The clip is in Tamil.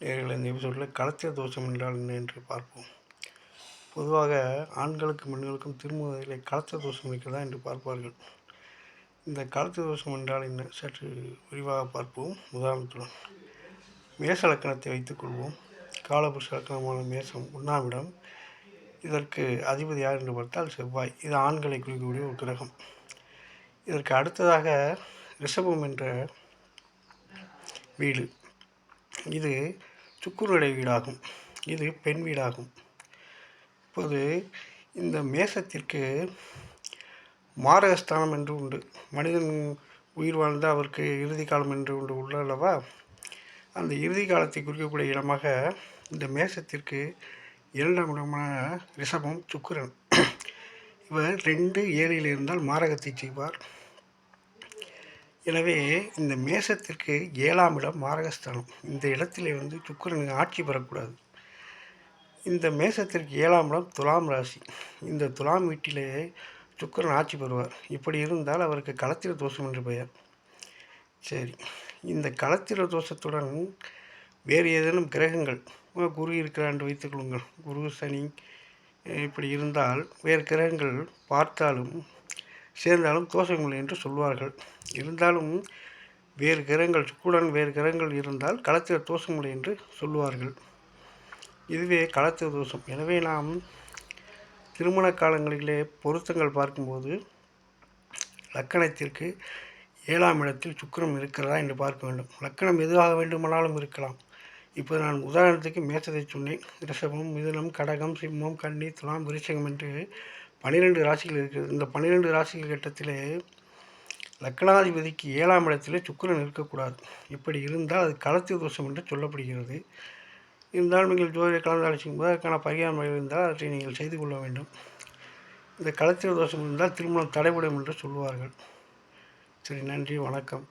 நேயர்களே, இந்த எபிசோடில் களத்திர தோஷம் என்றால் என்ன என்று பார்ப்போம். பொதுவாக ஆண்களுக்கும் பெண்களுக்கும் திருமணத்தில் களத்திர தோஷம் இருக்கிறதா என்று பார்ப்பார்கள். இந்த களத்திர தோஷம் என்றால் என்ன சற்று விரிவாக பார்ப்போம். உதாரணத்துடன் மேச லக்கணத்தை வைத்துக்கொள்வோம். காலபுருஷ லக்கணமான மேசம் 1ஆம் இடம். இதற்கு அதிபதி யார் என்று பார்த்தால் செவ்வாய். இது ஆண்களை குறிக்கக்கூடிய ஒரு கிரகம். இதற்கு அடுத்ததாக ரிஷபம் என்ற வீடு, இது சுக்கிரனுடைய வீடாகும். இது பெண் வீடாகும். இப்போது இந்த மேசத்திற்கு மாரகஸ்தானம் என்று உண்டு. மனிதன் உயிர் வாழ்ந்த அவருக்கு இறுதி காலம் என்று ஒன்று உள்ளல்லவா? அந்த இறுதி காலத்தை குறிக்கக்கூடிய இடமாக இந்த மேசத்திற்கு 2ஆம் இடமான ரிஷபம் சுக்கிரன். இவர் 2-7 இருந்தால் மாரகத்தை செய்வார். எனவே இந்த மேசத்திற்கு 7ஆம் இடம் மாரகஸ்தானம். இந்த இடத்திலே சுக்கிரன் ஆட்சி பெறக்கூடாது. இந்த மேசத்திற்கு 7ஆம் இடம் துலாம் ராசி. இந்த துலாம் வீட்டிலே சுக்கிரன் ஆட்சி பெறுவார். இப்படி இருந்தால் அவருக்கு களத்திர தோஷம் என்று பெயர். சரி, இந்த களத்திர தோஷத்துடன் வேறு ஏதேனும் கிரகங்கள், குரு இருக்கிறார் என்று வைத்துக்கொள்ளுங்கள், குரு சனி இப்படி இருந்தால் வேறு கிரகங்கள் பார்த்தாலும் சேர்ந்தாலும் தோஷமில்லை என்று சொல்வார்கள். இருந்தாலும் வேறு கிரகங்கள் சுக்கிரன் வேறு கிரகங்கள் இருந்தால் களத்திர தோஷமில்லை என்று சொல்லுவார்கள். இதுவே களத்திர தோஷம். எனவே நாம் திருமண காலங்களிலே பொருத்தங்கள் பார்க்கும்போது லக்கணத்திற்கு 7ஆம் இடத்தில் சுக்கிரன் இருக்கிறதா என்று பார்க்க வேண்டும். லக்கணம் எதுவாக வேண்டுமானாலும் இருக்கலாம். இப்போ நான் உதாரணத்துக்கு மேசத்தை சொன்னேன். ரிஷபம், மிதுனம், கடகம், சிம்மம், கன்னி, துலாம், விருச்சிகம் என்று 12 ராசிகள் இருக்கிறது. இந்த 12 ராசிகள் கட்டத்திலே லக்கணாதிபதிக்கு 7ஆம் இடத்திலே சுக்கிரன் இருக்கக்கூடாது. இப்படி இருந்தால் அது களத்திர தோஷம் என்று சொல்லப்படுகிறது. இருந்தாலும் நீங்கள் ஜோதிட கலந்து அழைச்சிக்கும் போது அதற்கான பரிகாரம் இருந்தால் அவற்றை நீங்கள் செய்து கொள்ள வேண்டும். இந்த களத்திர தோஷம் இருந்தால் திருமணம் தடைபடும் என்று சொல்லுவார்கள். சரி, நன்றி, வணக்கம்.